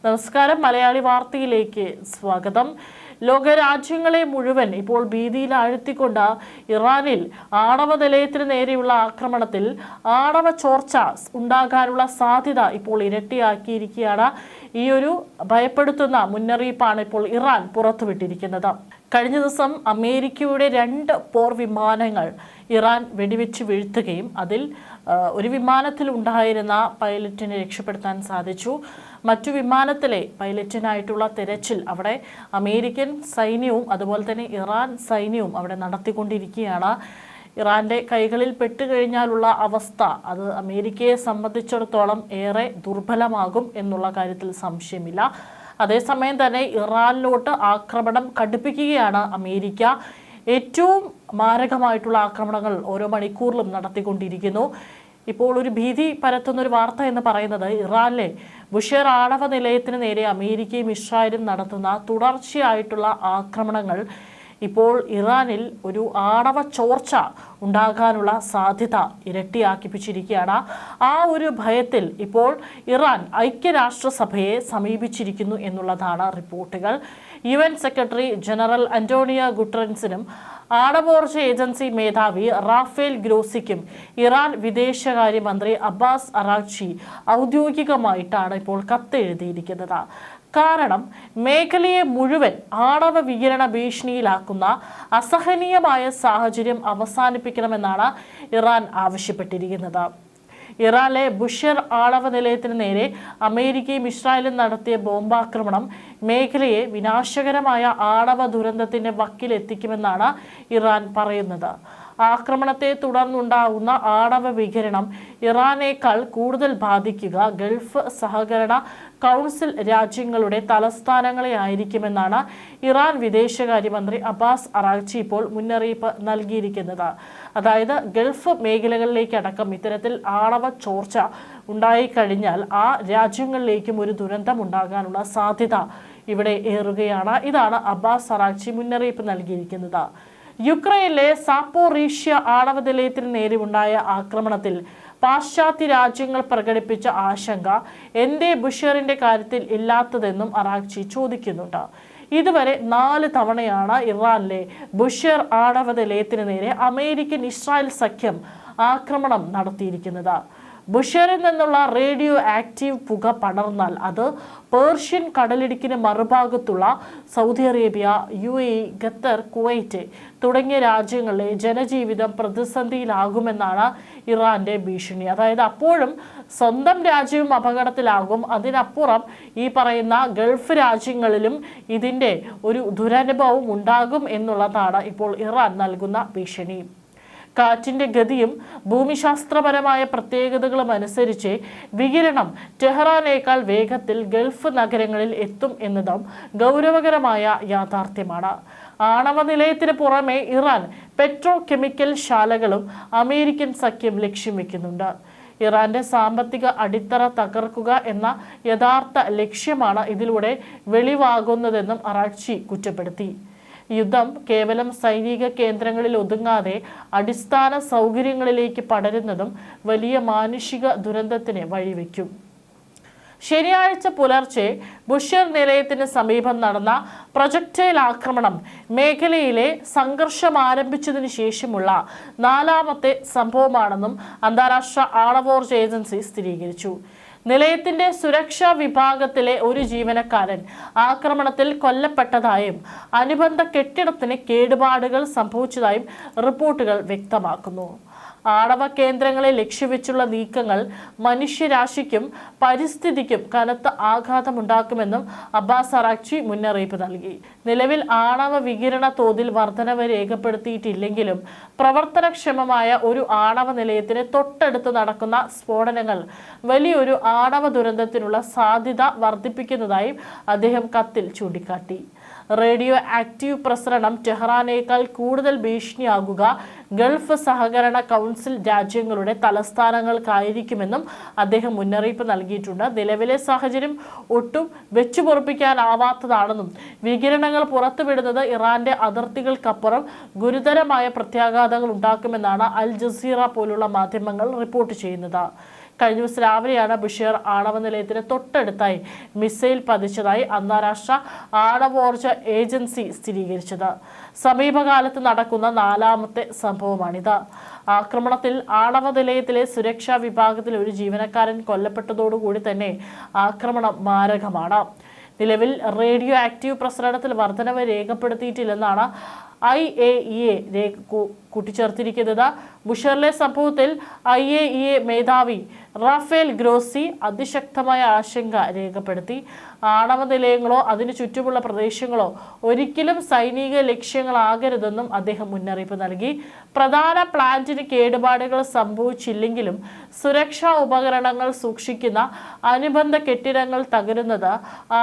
നമസ്കാരം, മലയാളി വാർത്തയിലേക്ക് സ്വാഗതം. ലോകരാജ്യങ്ങളെ മുഴുവൻ ഇപ്പോൾ ഭീതിയിൽ ആഴ്ത്തിക്കൊണ്ട് ഇറാനിൽ ആണവ നിലയത്തിന് നേരെയുള്ള ആക്രമണത്തിൽ ആണവ ചോർച്ച ഉണ്ടാകാനുള്ള സാധ്യത ഇപ്പോൾ ഇരട്ടിയാക്കിയിരിക്കുകയാണ്. ഈ ഒരു ഭയപ്പെടുത്തുന്ന മുന്നറിയിപ്പാണ് ഇപ്പോൾ ഇറാൻ പുറത്തുവിട്ടിരിക്കുന്നത്. കഴിഞ്ഞ ദിവസം അമേരിക്കയുടെ 2 പോർ വിമാനങ്ങൾ ഇറാൻ വെടിവെച്ച് വീഴ്ത്തുകയും അതിൽ ഒരു വിമാനത്തിൽ ഉണ്ടായിരുന്ന പൈലറ്റിനെ രക്ഷപ്പെടുത്താൻ സാധിച്ചു. മറ്റു വിമാനത്തിലെ പൈലറ്റിനായിട്ടുള്ള തെരച്ചിൽ അവിടെ അമേരിക്കൻ സൈന്യവും അതുപോലെ തന്നെ ഇറാൻ സൈന്യവും അവിടെ നടത്തിക്കൊണ്ടിരിക്കുകയാണ്. ഇറാന്റെ കൈകളിൽ പെട്ടുകഴിഞ്ഞാലുള്ള അവസ്ഥ അത് അമേരിക്കയെ സംബന്ധിച്ചിടത്തോളം ഏറെ ദുർബലമാകും എന്നുള്ള കാര്യത്തിൽ സംശയമില്ല. അതേസമയം തന്നെ ഇറാനിലോട്ട് ആക്രമണം കടുപ്പിക്കുകയാണ് അമേരിക്ക. ഏറ്റവും മാരകമായിട്ടുള്ള ആക്രമണങ്ങൾ ഓരോ മണിക്കൂറിലും നടത്തിക്കൊണ്ടിരിക്കുന്നു. ഇപ്പോൾ ഒരു ഭീതി പരത്തുന്ന ഒരു വാർത്ത എന്ന് പറയുന്നത് ഇറാനിലെ ബുഷേർ ആണവ നിലയത്തിന് നേരെ അമേരിക്കയും ഇസ്രായേലും നടത്തുന്ന തുടർച്ചയായിട്ടുള്ള ആക്രമണങ്ങൾ ഇപ്പോൾ ഇറാനിൽ ഒരു ആണവ ചോർച്ച ഉണ്ടാകാനുള്ള സാധ്യത ഇരട്ടിയാക്കിപ്പിച്ചിരിക്കുകയാണ്. ആ ഒരു ഭയത്തിൽ ഇപ്പോൾ ഇറാൻ ഐക്യരാഷ്ട്രസഭയെ സമീപിച്ചിരിക്കുന്നു എന്നുള്ളതാണ് റിപ്പോർട്ടുകൾ. UN സെക്രട്ടറി ജനറൽ അന്റോണിയോ ഗുട്ടറൻസിനും ആണവോർജ ഏജൻസി മേധാവി റാഫേൽ ഗ്രോസിക്കും ഇറാൻ വിദേശകാര്യമന്ത്രി അബ്ബാസ് അറാഗ്ചി ഔദ്യോഗികമായിട്ടാണ് ഇപ്പോൾ കത്തെഴുതിയിരിക്കുന്നത്. കാരണം മേഖലയെ മുഴുവൻ ആണവ വികിരണ ഭീഷണിയിലാക്കുന്ന അസഹനീയമായ സാഹചര്യം അവസാനിപ്പിക്കണമെന്നാണ് ഇറാൻ ആവശ്യപ്പെട്ടിരിക്കുന്നത്. ഇറാനിലെ ബുഷേർ ആണവ നിലയത്തിന് നേരെ അമേരിക്കയും ഇസ്രായേലും നടത്തിയ ബോംബാക്രമണം മേഖലയെ വിനാശകരമായ ആണവ ദുരന്തത്തിന്റെ വക്കിലെത്തിക്കുമെന്നാണ് ഇറാൻ പറയുന്നത്. ആക്രമണത്തെ തുടർന്നുണ്ടാകുന്ന ആണവ വികിരണം ഇറാനേക്കാൾ കൂടുതൽ ബാധിക്കുക ഗൾഫ് സഹകരണ കൗൺസിൽ രാജ്യങ്ങളുടെ തലസ്ഥാനങ്ങളെ ആയിരിക്കുമെന്നാണ് ഇറാൻ വിദേശകാര്യമന്ത്രി അബ്ബാസ് അറാഗ്ചി ഇപ്പോൾ മുന്നറിയിപ്പ് നൽകിയിരിക്കുന്നത്. അതായത് ഗൾഫ് മേഖലകളിലേക്കടക്കം ഇത്തരത്തിൽ ആണവ ചോർച്ച ഉണ്ടായിക്കഴിഞ്ഞാൽ ആ രാജ്യങ്ങളിലേക്കും ഒരു ദുരന്തം ഉണ്ടാകാനുള്ള സാധ്യത ഇവിടെ ഏറുകയാണ്. ഇതാണ് അബ്ബാസ് അറാഗ്ചി മുന്നറിയിപ്പ് നൽകിയിരിക്കുന്നത്. യുക്രൈനിലെ സാപ്പോറീഷ്യ ആണവ നിലയത്തിന് നേരെ ഉണ്ടായ ആക്രമണത്തിൽ പാശ്ചാത്യ രാജ്യങ്ങൾ പ്രകടിപ്പിച്ച ആശങ്ക എന്തേ ബുഷേറിന്റെ കാര്യത്തിൽ ഇല്ലാത്തതെന്നും അറാഗ്ചി ചോദിക്കുന്നുണ്ട്. ഇതുവരെ 4 തവണയാണ് ഇറാനിലെ ബുഷേർ ആണവ നിലയത്തിന് നേരെ അമേരിക്കൻ ഇസ്രായേൽ സഖ്യം ആക്രമണം നടത്തിയിരിക്കുന്നത്. ബുഷേറിൽ നിന്നുള്ള റേഡിയോ ആക്റ്റീവ് പുക പടർന്നാൽ അത് പേർഷ്യൻ കടലിടുക്കിന് മറുഭാഗത്തുള്ള Saudi Arabia, UAE, Qatar, Kuwait തുടങ്ങിയ രാജ്യങ്ങളിലെ ജനജീവിതം പ്രതിസന്ധിയിലാകുമെന്നാണ് ഇറാന്റെ ഭീഷണി. അതായത് അപ്പോഴും സ്വന്തം രാജ്യവും അപകടത്തിലാകും. അതിനപ്പുറം ഈ പറയുന്ന ഗൾഫ് രാജ്യങ്ങളിലും ഇതിൻ്റെ ഒരു ദുരനുഭവം ഉണ്ടാകും എന്നുള്ളതാണ് ഇപ്പോൾ ഇറാൻ നൽകുന്ന ഭീഷണി. കാറ്റിന്റെ ഗതിയും ഭൂമിശാസ്ത്രപരമായ പ്രത്യേകതകളും അനുസരിച്ച് വികിരണം ടെഹ്റാനേക്കാൾ വേഗത്തിൽ ഗൾഫ് നഗരങ്ങളിൽ എത്തും എന്നതും ഗൗരവകരമായ യാഥാർത്ഥ്യമാണ്. ആണവ നിലയത്തിന് പുറമെ ഇറാൻ പെട്രോ കെമിക്കൽ ശാലകളും അമേരിക്കൻ സഖ്യം ലക്ഷ്യം വെക്കുന്നുണ്ട്. ഇറാന്റെ സാമ്പത്തിക അടിത്തറ തകർക്കുക എന്ന യഥാർത്ഥ ലക്ഷ്യമാണ് ഇതിലൂടെ വെളിവാകുന്നതെന്നും അറാഗ്ചി കുറ്റപ്പെടുത്തി. യുദ്ധം കേവലം സൈനിക കേന്ദ്രങ്ങളിൽ ഒതുങ്ങാതെ അടിസ്ഥാന സൗകര്യങ്ങളിലേക്ക് പടരുന്നതും വലിയ മാനുഷിക ദുരന്തത്തിന് വഴിവെക്കും. ശനിയാഴ്ച പുലർച്ചെ ബുഷേർ നിലയത്തിന് സമീപം നടന്ന പ്രൊജക്ടൈൽ ആക്രമണം മേഖലയിലെ സംഘർഷം ആരംഭിച്ചതിനു ശേഷമുള്ള 4ാമത്തെ സംഭവമാണെന്നും അന്താരാഷ്ട്ര ആണവോർജ ഏജൻസി സ്ഥിരീകരിച്ചു. നിലയത്തിന്റെ സുരക്ഷാ വിഭാഗത്തിലെ ഒരു ജീവനക്കാരൻ ആക്രമണത്തിൽ കൊല്ലപ്പെട്ടതായും അനുബന്ധ കെട്ടിടത്തിന് കേടുപാടുകൾ സംഭവിച്ചതായും റിപ്പോർട്ടുകൾ വ്യക്തമാക്കുന്നു. ആണവ കേന്ദ്രങ്ങളെ ലക്ഷ്യവെച്ചുള്ള നീക്കങ്ങൾ മനുഷ്യരാശിക്കും പരിസ്ഥിതിക്കും കനത്ത ആഘാതമുണ്ടാക്കുമെന്നും അബ്ബാസ് അറാഗ്ചി മുന്നറിയിപ്പ് നൽകി. നിലവിൽ ആണവ വികിരണ തോതിൽ വർധനവ് രേഖപ്പെടുത്തിയിട്ടില്ലെങ്കിലും പ്രവർത്തനക്ഷമമായ ഒരു ആണവ നിലയത്തിന് തൊട്ടടുത്ത് നടക്കുന്ന സ്ഫോടനങ്ങൾ വലിയൊരു ആണവ ദുരന്തത്തിനുള്ള സാധ്യത വർദ്ധിപ്പിക്കുന്നതായും അദ്ദേഹം കത്തിൽ ചൂണ്ടിക്കാട്ടി. റേഡിയോ ആക്റ്റീവ് പ്രസരണം ടെഹ്റാനേക്കാൾ കൂടുതൽ ഭീഷണിയാകുക ഗൾഫ് സഹകരണ കൗൺസിൽ രാജ്യങ്ങളുടെ തലസ്ഥാനങ്ങൾക്കായിരിക്കുമെന്നും അദ്ദേഹം മുന്നറിയിപ്പ് നൽകിയിട്ടുണ്ട്. നിലവിലെ സാഹചര്യം ഒട്ടും വെച്ചുപൊറുപ്പിക്കാനാവാത്തതാണെന്നും വികിരണങ്ങൾ പുറത്തുവിടുന്നത് ഇറാന്റെ അതിർത്തികൾക്കപ്പുറം ഗുരുതരമായ പ്രത്യാഘാതങ്ങൾ ഉണ്ടാക്കുമെന്നാണ് അൽ ജസീറ പോലുള്ള മാധ്യമങ്ങൾ റിപ്പോർട്ട് ചെയ്യുന്നത്. കഴിഞ്ഞ ദിവസം രാവിലെയാണ് ബുഷേർ ആണവ നിലയത്തിന് തൊട്ടടുത്തായി മിസൈൽ പതിച്ചതായി അന്താരാഷ്ട്ര ആണവോർജ ഏജൻസി സ്ഥിരീകരിച്ചത്. സമീപകാലത്ത് നടക്കുന്ന 4ാമത്തെ സംഭവമാണിത്. ആക്രമണത്തിൽ ആണവ നിലയത്തിലെ സുരക്ഷാ വിഭാഗത്തിൽ ഒരു ജീവനക്കാരൻ കൊല്ലപ്പെട്ടതോടുകൂടി തന്നെ ആക്രമണം മാരകമാണ്. നിലവിൽ റേഡിയോ ആക്റ്റീവ് പ്രസരണത്തിൽ വർധനവ് രേഖപ്പെടുത്തിയിട്ടില്ലെന്നാണ് IAEA കൂട്ടിച്ചേർത്തിരിക്കുന്നത്. ബുഷറിലെ സംഭവത്തിൽ IAEA മേധാവി റാഫേൽ ഗ്രോസി അതിശക്തമായ ആശങ്ക രേഖപ്പെടുത്തി. ആണവ നിലയങ്ങളോ അതിനു ചുറ്റുമുള്ള പ്രദേശങ്ങളോ ഒരിക്കലും സൈനിക ലക്ഷ്യങ്ങളാകരുതെന്നും അദ്ദേഹം മുന്നറിയിപ്പ് നൽകി. പ്രധാന പ്ലാന്റിന് കേടുപാടുകൾ സംഭവിച്ചില്ലെങ്കിലും സുരക്ഷാ ഉപകരണങ്ങൾ സൂക്ഷിക്കുന്ന അനുബന്ധ കെട്ടിടങ്ങൾ തകരുന്നത്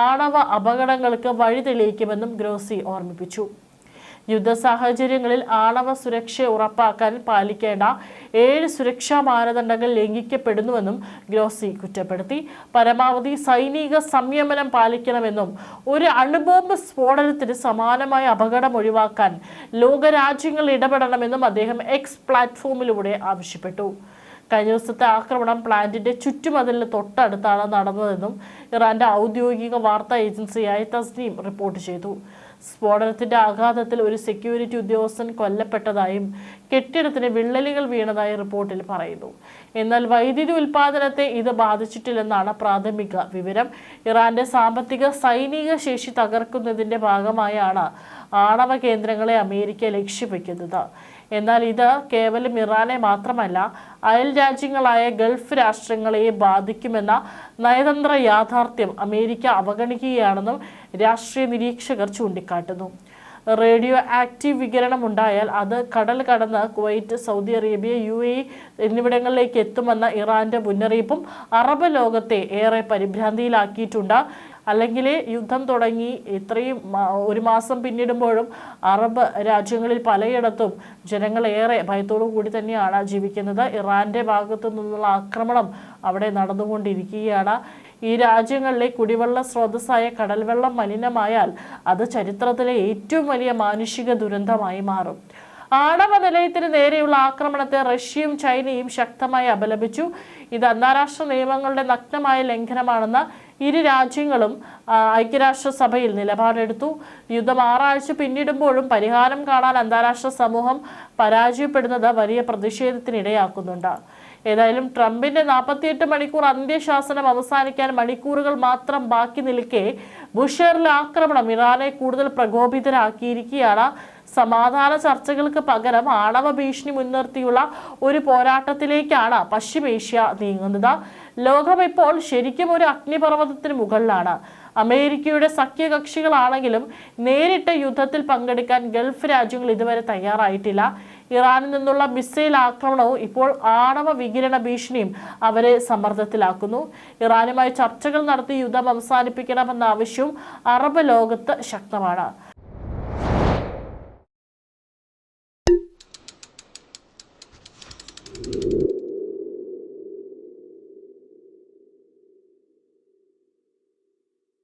ആണവ അപകടങ്ങൾക്ക് വഴിതെളിയിക്കുമെന്നും ഗ്രോസി ഓർമ്മിപ്പിച്ചു. യുദ്ധ സാഹചര്യങ്ങളിൽ ആണവ സുരക്ഷ ഉറപ്പാക്കാൻ പാലിക്കേണ്ട 7 സുരക്ഷാ മാനദണ്ഡങ്ങൾ ലംഘിക്കപ്പെടുന്നുവെന്നും ഗ്രോസി കുറ്റപ്പെടുത്തി. പരമാവധി സൈനിക സംയമനം പാലിക്കണമെന്നും ഒരു അണുബോംബ് സ്ഫോടനത്തിന് സമാനമായ അപകടം ഒഴിവാക്കാൻ ലോകരാജ്യങ്ങൾ ഇടപെടണമെന്നും അദ്ദേഹം എക്സ് പ്ലാറ്റ്ഫോമിലൂടെ ആവശ്യപ്പെട്ടു. കഴിഞ്ഞ ദിവസത്തെ ആക്രമണം പ്ലാന്റിന്റെ ചുറ്റുമതിലിന് തൊട്ടടുത്താണ് നടന്നതെന്നും ഇറാന്റെ ഔദ്യോഗിക വാർത്താ ഏജൻസിയായ തസ്നീം റിപ്പോർട്ട് ചെയ്തു. സ്ഫോടനത്തിന്റെ ആഘാതത്തിൽ ഒരു സെക്യൂരിറ്റി ഉദ്യോഗസ്ഥൻ കൊല്ലപ്പെട്ടതായും കെട്ടിടത്തിന് വിള്ളലുകൾ വീണതായും റിപ്പോർട്ടിൽ പറയുന്നു. എന്നാൽ വൈദ്യുതി ഉൽപാദനത്തെ ഇത് ബാധിച്ചിട്ടില്ലെന്നാണ് പ്രാഥമിക വിവരം. ഇറാന്റെ സാമ്പത്തിക സൈനിക ശേഷി തകർക്കുന്നതിന്റെ ഭാഗമായാണ് ആണവ കേന്ദ്രങ്ങളെ അമേരിക്ക ലക്ഷ്യം വയ്ക്കുന്നത്. എന്നാൽ ഇത് കേവലം ഇറാനെ മാത്രമല്ല അയൽ രാജ്യങ്ങളായ ഗൾഫ് രാഷ്ട്രങ്ങളെയും ബാധിക്കുമെന്ന നയതന്ത്ര യാഥാർത്ഥ്യം അമേരിക്ക അവഗണിക്കുകയാണെന്നും രാഷ്ട്രീയ നിരീക്ഷകർ ചൂണ്ടിക്കാട്ടുന്നു. റേഡിയോ ആക്റ്റീവ് വികിരണം ഉണ്ടായാൽ അത് കടൽ കടന്ന് കുവൈറ്റ്, സൗദി അറേബ്യ, UAE എന്നിവിടങ്ങളിലേക്ക് എത്തുമെന്ന ഇറാന്റെ മുന്നറിയിപ്പും അറബ് ലോകത്തെ ഏറെ പരിഭ്രാന്തിയിലാക്കിയിട്ടുണ്ട്. അല്ലെങ്കിൽ യുദ്ധം തുടങ്ങി ഇത്രയും 1 മാസം പിന്നിടുമ്പോഴും അറബ് രാജ്യങ്ങളിൽ പലയിടത്തും ജനങ്ങൾ ഏറെ ഭയത്തോടു കൂടി തന്നെയാണ് ജീവിക്കുന്നത്. ഇറാന്റെ ഭാഗത്തു നിന്നുള്ള ആക്രമണം അവിടെ നടന്നുകൊണ്ടിരിക്കുകയാണ്. ഈ രാജ്യങ്ങളിലെ കുടിവെള്ള സ്രോതസ്സായ കടൽവെള്ളം മലിനമായാൽ അത് ചരിത്രത്തിലെ ഏറ്റവും വലിയ മാനുഷിക ദുരന്തമായി മാറും. ആണവ നിലയത്തിന് നേരെയുള്ള ആക്രമണത്തെ റഷ്യയും ചൈനയും ശക്തമായി അപലപിച്ചു. ഇത് അന്താരാഷ്ട്ര നിയമങ്ങളുടെ നഗ്നമായ ലംഘനമാണെന്ന് ഇരു രാജ്യങ്ങളും ഐക്യരാഷ്ട്രസഭയിൽ നിലപാടെടുത്തു. യുദ്ധം 6 ആഴ്ച പിന്നിടുമ്പോഴും പരിഹാരം കാണാൻ അന്താരാഷ്ട്ര സമൂഹം പരാജയപ്പെടുന്നത് വലിയ പ്രതിഷേധത്തിനിടയാക്കുന്നുണ്ട്. ഏതായാലും ട്രംപിന്റെ 48 മണിക്കൂർ അന്ത്യശാസനം അവസാനിക്കാൻ മണിക്കൂറുകൾ മാത്രം ബാക്കി നിൽക്കെ ബുഷറിലെ ആക്രമണം ഇറാനെ കൂടുതൽ പ്രകോപിതരാക്കിയിരിക്കുകയാണ്. സമാധാന ചർച്ചകൾക്ക് പകരം ആണവ ഭീഷണി മുൻനിർത്തിയുള്ള ഒരു പോരാട്ടത്തിലേക്കാണ് പശ്ചിമേഷ്യ നീങ്ങുന്നത്. ലോകം ഇപ്പോൾ ശരിക്കും ഒരു അഗ്നിപർവ്വതത്തിന് മുകളിലാണ്. അമേരിക്കയുടെ സഖ്യകക്ഷികളാണെങ്കിലും നേരിട്ട യുദ്ധത്തിൽ പങ്കെടുക്കാൻ ഗൾഫ് രാജ്യങ്ങൾ ഇതുവരെ തയ്യാറായിട്ടില്ല. ഇറാനിൽ നിന്നുള്ള മിസൈൽ ആക്രമണവും ഇപ്പോൾ ആണവ വികിരണ ഭീഷണിയും അവരെ സമ്മർദ്ദത്തിലാക്കുന്നു. ഇറാനുമായി ചർച്ചകൾ നടത്തി യുദ്ധം അവസാനിപ്പിക്കണമെന്ന ആവശ്യവും അറബ് ലോകത്ത് ശക്തമാണ്.